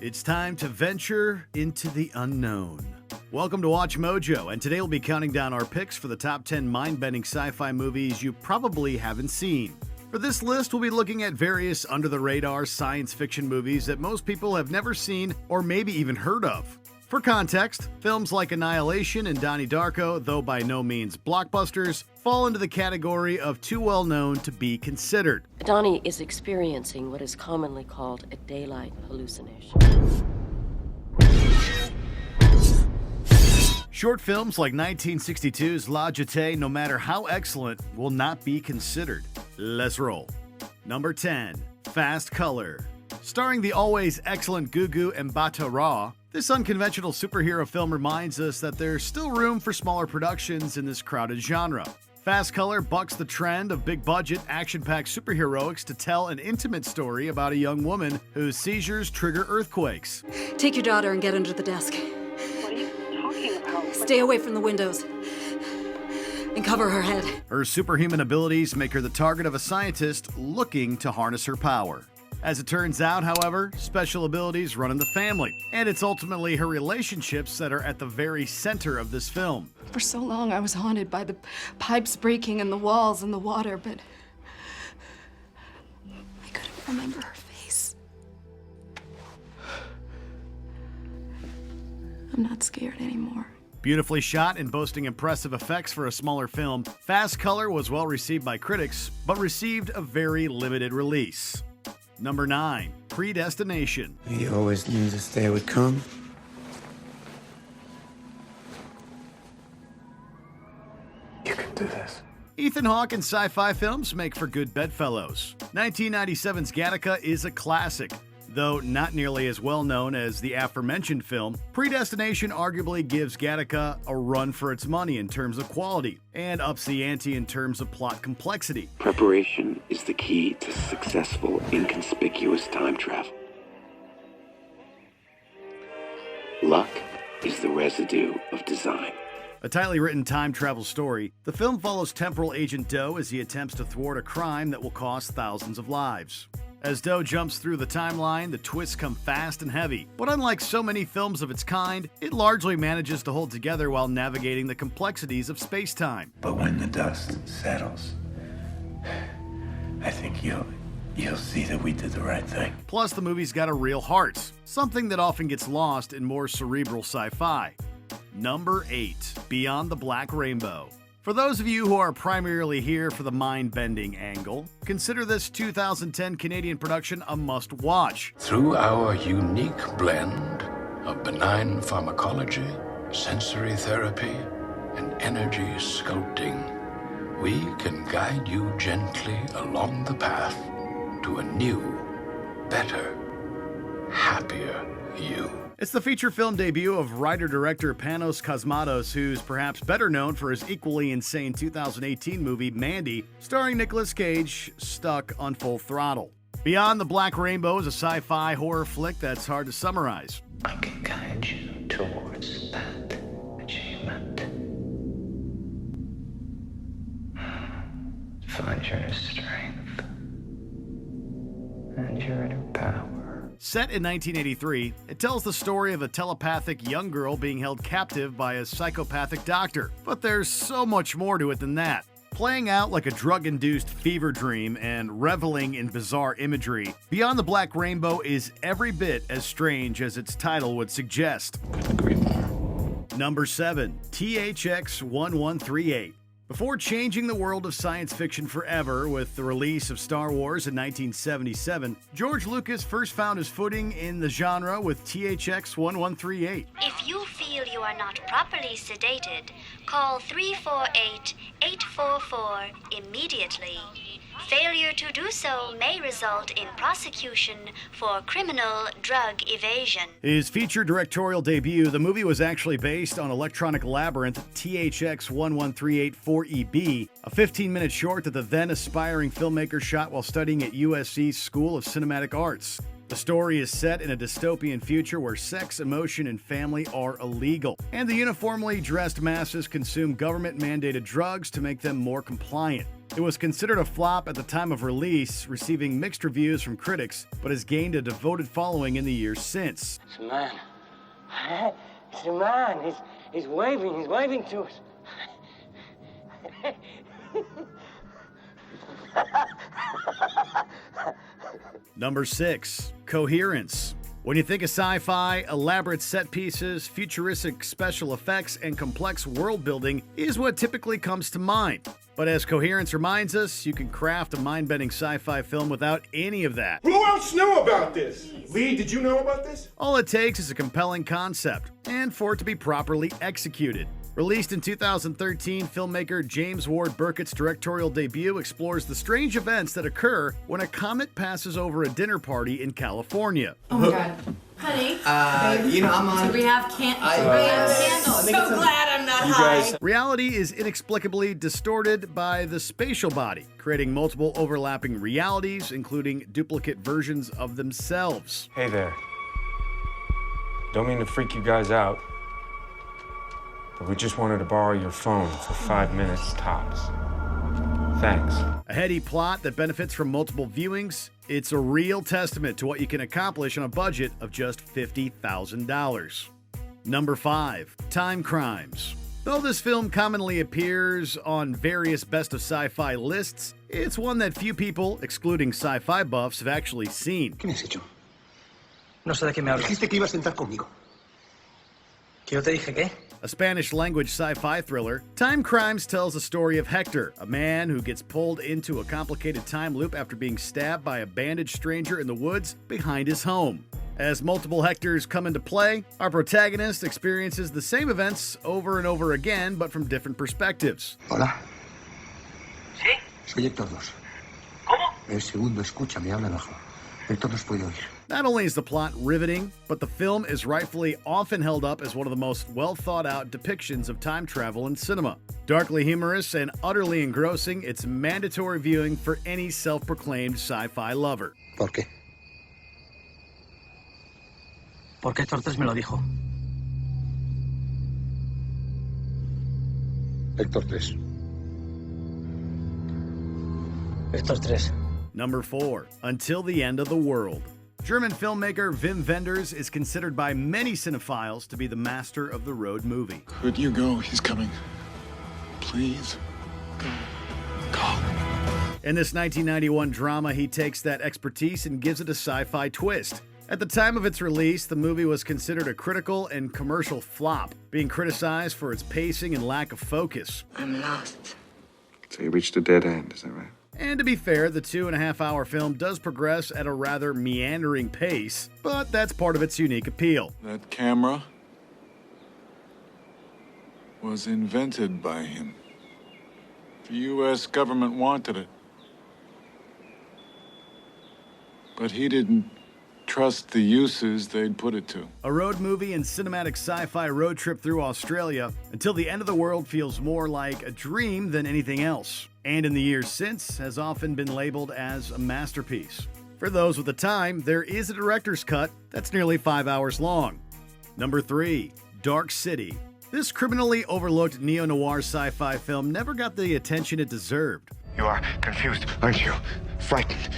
It's time to venture into the unknown. Welcome to Watch Mojo, and today we'll be counting down our picks for the top 10 mind-bending sci-fi movies you probably haven't seen. For this list, we'll be looking at various under-the-radar science fiction movies that most people have never seen or maybe even heard of. For context, films like Annihilation and Donnie Darko, though by no means blockbusters, fall into the category of too well known to be considered. Donnie is experiencing what is commonly called a daylight hallucination. Short films like 1962's La Jetée, no matter how excellent, will not be considered. Let's roll. Number 10, Fast Color. Starring the always excellent Gugu Mbatha-Raw, this unconventional superhero film reminds us that there's still room for smaller productions in this crowded genre. Fast Color bucks the trend of big-budget, action-packed superheroics to tell an intimate story about a young woman whose seizures trigger earthquakes. Take your daughter and get under the desk. What are you talking about? Stay away from the windows. And cover her head. Her superhuman abilities make her the target of a scientist looking to harness her power. As it turns out, however, special abilities run in the family, and it's ultimately her relationships that are at the very center of this film. For so long, I was haunted by the pipes breaking and the walls and the water, but I couldn't remember her face. I'm not scared anymore. Beautifully shot and boasting impressive effects for a smaller film, Fast Color was well received by critics, but received a very limited release. Number 9, Predestination. You always knew this day would come. You can do this. Ethan Hawke and sci-fi films make for good bedfellows. 1997's Gattaca is a classic. Though not nearly as well known as the aforementioned film, Predestination arguably gives Gattaca a run for its money in terms of quality, and ups the ante in terms of plot complexity. Preparation is the key to successful, inconspicuous time travel. Luck is the residue of design. A tightly written time travel story, the film follows temporal agent Doe as he attempts to thwart a crime that will cost thousands of lives. As Doe jumps through the timeline, the twists come fast and heavy. But unlike so many films of its kind, it largely manages to hold together while navigating the complexities of space-time. But when the dust settles, I think you'll see that we did the right thing. Plus, the movie's got a real heart, something that often gets lost in more cerebral sci-fi. Number 8, Beyond the Black Rainbow. For those of you who are primarily here for the mind-bending angle, consider this 2010 Canadian production a must-watch. Through our unique blend of benign pharmacology, sensory therapy, and energy sculpting, we can guide you gently along the path to a new, better, happier you. It's the feature film debut of writer-director Panos Cosmatos, who's perhaps better known for his equally insane 2018 movie Mandy, starring Nicolas Cage, stuck on full throttle. Beyond the Black Rainbow is a sci-fi horror flick that's hard to summarize. I can guide you towards that achievement. Find your inner strength and your inner power. Set in 1983, it tells the story of a telepathic young girl being held captive by a psychopathic doctor. But there's so much more to it than that. Playing out like a drug-induced fever dream and reveling in bizarre imagery, Beyond the Black Rainbow is every bit as strange as its title would suggest. Couldn't agree more. Number 7, THX 1138. Before changing the world of science fiction forever with the release of Star Wars in 1977, George Lucas first found his footing in the genre with THX 1138. If you feel you are not properly sedated, call 348-844 immediately. Failure to do so may result in prosecution for criminal drug evasion. His feature directorial debut, the movie was actually based on Electronic Labyrinth THX 1138 4EB, a 15-minute short that the then aspiring filmmaker shot while studying at USC's School of Cinematic Arts. The story is set in a dystopian future where sex, emotion, and family are illegal, and the uniformly dressed masses consume government-mandated drugs to make them more compliant. It was considered a flop at the time of release, receiving mixed reviews from critics, but has gained a devoted following in the years since. It's a man. It's a man. He's waving to us. Number 6. Coherence. When you think of sci-fi, elaborate set pieces, futuristic special effects, and complex world building is what typically comes to mind. But as Coherence reminds us, you can craft a mind-bending sci-fi film without any of that. Who else knew about this? Lee, did you know about this? All it takes is a compelling concept, and for it to be properly executed. Released in 2013, filmmaker James Ward Burkett's directorial debut explores the strange events that occur when a comet passes over a dinner party in California. Oh my God. Honey, I'm on. we have candles. So glad I'm not high. Reality is inexplicably distorted by the spatial body, creating multiple overlapping realities, including duplicate versions of themselves. Hey there. Don't mean to freak you guys out, but we just wanted to borrow your phone for 5 minutes tops. Thanks. A heady plot that benefits from multiple viewings, it's a real testament to what you can accomplish on a budget of just $50,000. Number 5. Time Crimes. Though this film commonly appears on various best of sci-fi lists, it's one that few people, excluding sci-fi buffs, have actually seen. ¿Qué me has hecho? No sé de qué me hablas. Dijiste que ibas a sentar conmigo. ¿Que yo te dije qué? A Spanish-language sci-fi thriller, Time Crimes tells the story of Hector, a man who gets pulled into a complicated time loop after being stabbed by a bandaged stranger in the woods behind his home. As multiple Hectors come into play, our protagonist experiences the same events over and over again, but from different perspectives. Hola. ¿Sí? Soy Héctor 2. ¿Cómo? El segundo escúchame, habla bajo. Héctor nos puede oír. Not only is the plot riveting, but the film is rightfully often held up as one of the most well-thought-out depictions of time travel in cinema. Darkly humorous and utterly engrossing, it's mandatory viewing for any self-proclaimed sci-fi lover. ¿Por qué? Porque Héctor 3 me lo dijo. Héctor 3. Héctor 3. Number 4. Until the End of the World. German filmmaker Wim Wenders is considered by many cinephiles to be the master of the road movie. Could you go? He's coming. Please. Go. In this 1991 drama, he takes that expertise and gives it a sci-fi twist. At the time of its release, the movie was considered a critical and commercial flop, being criticized for its pacing and lack of focus. I'm lost. So you reached a dead end, is that right? And to be fair, the 2.5-hour film does progress at a rather meandering pace, but that's part of its unique appeal. That camera was invented by him. The U.S. government wanted it. But he didn't trust the uses they'd put it to. A road movie and cinematic sci-fi road trip through Australia until the end of the world feels more like a dream than anything else, and in the years since has often been labeled as a masterpiece. For those with the time, there is a director's cut that's nearly 5 hours long. Number 3. Dark City. This criminally overlooked neo-noir sci-fi film never got the attention it deserved. You are confused, aren't you? Frightened.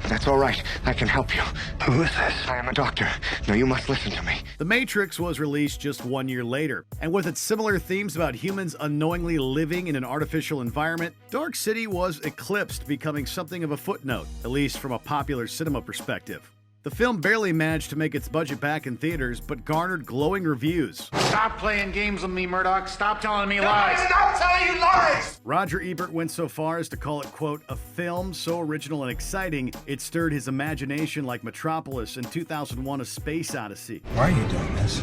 That's all right. I can help you. Who is this? I am a doctor. Now you must listen to me. The Matrix was released just 1 year later, and with its similar themes about humans unknowingly living in an artificial environment, Dark City was eclipsed, becoming something of a footnote, at least from a popular cinema perspective. The film barely managed to make its budget back in theaters, but garnered glowing reviews. Stop playing games with me, Murdoch. Stop telling me lies. Stop telling you lies! Roger Ebert went so far as to call it, quote, a film so original and exciting, it stirred his imagination like Metropolis and 2001: A Space Odyssey. Why are you doing this?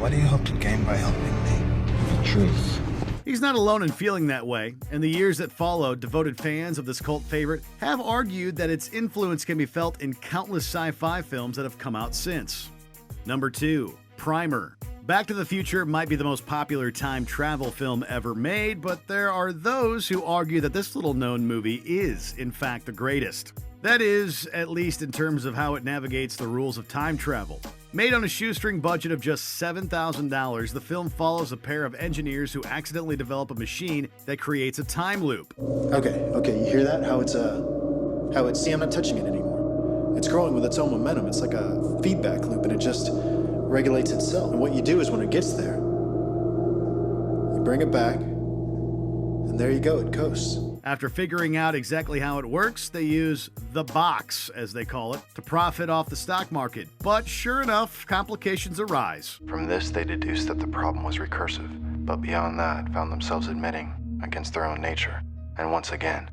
What do you hope to gain by helping me? The truth. He's not alone in feeling that way. In the years that followed, devoted fans of this cult favorite have argued that its influence can be felt in countless sci-fi films that have come out since. Number 2. Primer. Back to the Future might be the most popular time travel film ever made, but there are those who argue that this little-known movie is, in fact, the greatest. That is, at least in terms of how it navigates the rules of time travel. Made on a shoestring budget of just $7,000, the film follows a pair of engineers who accidentally develop a machine that creates a time loop. Okay, you hear that? See, I'm not touching it anymore. It's growing with its own momentum. It's like a feedback loop, and it just regulates itself. And what you do is when it gets there, you bring it back, and there you go, it coasts. After figuring out exactly how it works, they use the box, as they call it, to profit off the stock market. But sure enough, complications arise. From this, they deduced that the problem was recursive, but beyond that, found themselves admitting, against their own nature, and once again,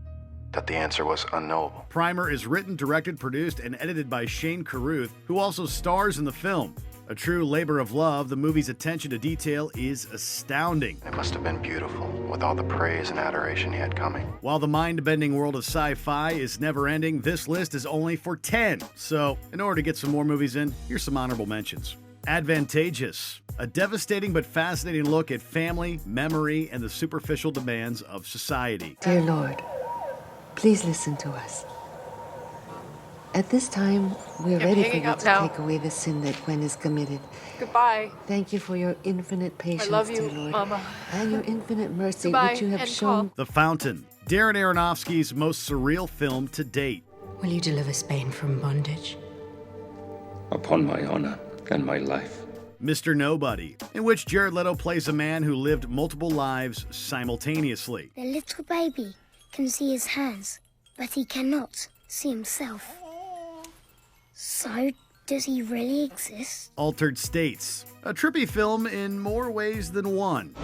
that the answer was unknowable. Primer is written, directed, produced, and edited by Shane Carruth, who also stars in the film. A true labor of love, the movie's attention to detail is astounding. It must have been beautiful, with all the praise and adoration he had coming. While the mind-bending world of sci-fi is never-ending, this list is only for 10. So, in order to get some more movies in, here's some honorable mentions. Advantageous, a devastating but fascinating look at family, memory, and the superficial demands of society. Dear Lord, please listen to us. At this time, we're ready for you to take away the sin that Gwen has committed. Goodbye. Thank you for your infinite patience, I love you, dear Lord, Mama. and your infinite mercy, Goodbye, which you have and shown. call. The Fountain, Darren Aronofsky's most surreal film to date. Will you deliver Spain from bondage? Upon my honor and my life. Mr. Nobody, in which Jared Leto plays a man who lived multiple lives simultaneously. The little baby can see his hands, but he cannot see himself. So, does he really exist? Altered States, a trippy film in more ways than one.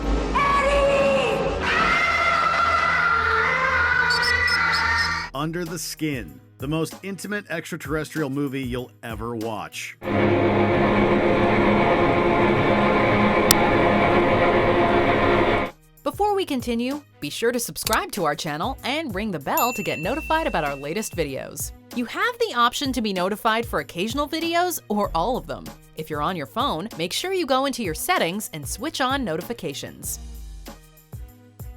Under the Skin, the most intimate extraterrestrial movie you'll ever watch. Before we continue, be sure to subscribe to our channel and ring the bell to get notified about our latest videos. You have the option to be notified for occasional videos or all of them. If you're on your phone, make sure you go into your settings and switch on notifications.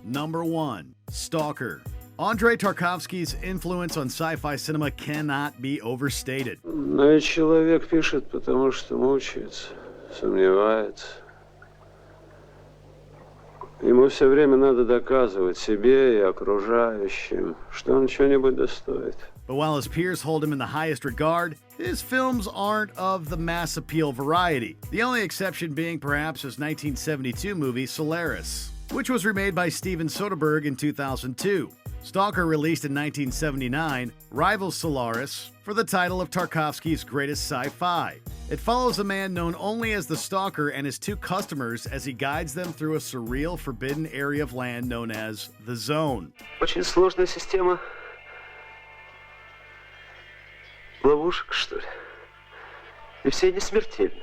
Number 1. Stalker. Andrei Tarkovsky's influence on sci-fi cinema cannot be overstated. Но ведь человек пишет, потому что мучается, сомневается. Ему все время надо доказывать себе и окружающим, что он чего-нибудь достоит. But while his peers hold him in the highest regard, his films aren't of the mass appeal variety. The only exception being perhaps his 1972 movie Solaris, which was remade by Steven Soderbergh in 2002. Stalker, released in 1979, rivals Solaris for the title of Tarkovsky's greatest sci-fi. It follows a man known only as the Stalker and his two customers as he guides them through a surreal, forbidden area of land known as the Zone. Очень сложная система ловушек, что ли? И все они смертельны.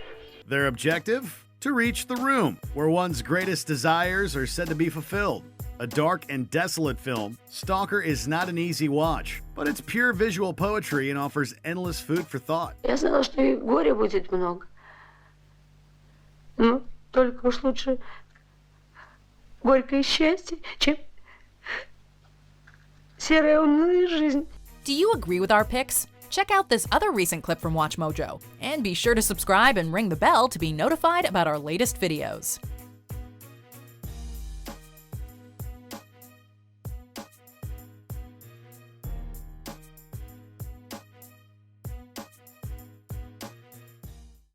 Their objective? To reach the room, where one's greatest desires are said to be fulfilled. A dark and desolate film, Stalker is not an easy watch, but it's pure visual poetry and offers endless food for thought. Я знала, что и горя будет много. Но только уж лучше горькое счастье, чем серая унылая жизнь. Do you agree with our picks? Check out this other recent clip from WatchMojo, and be sure to subscribe and ring the bell to be notified about our latest videos.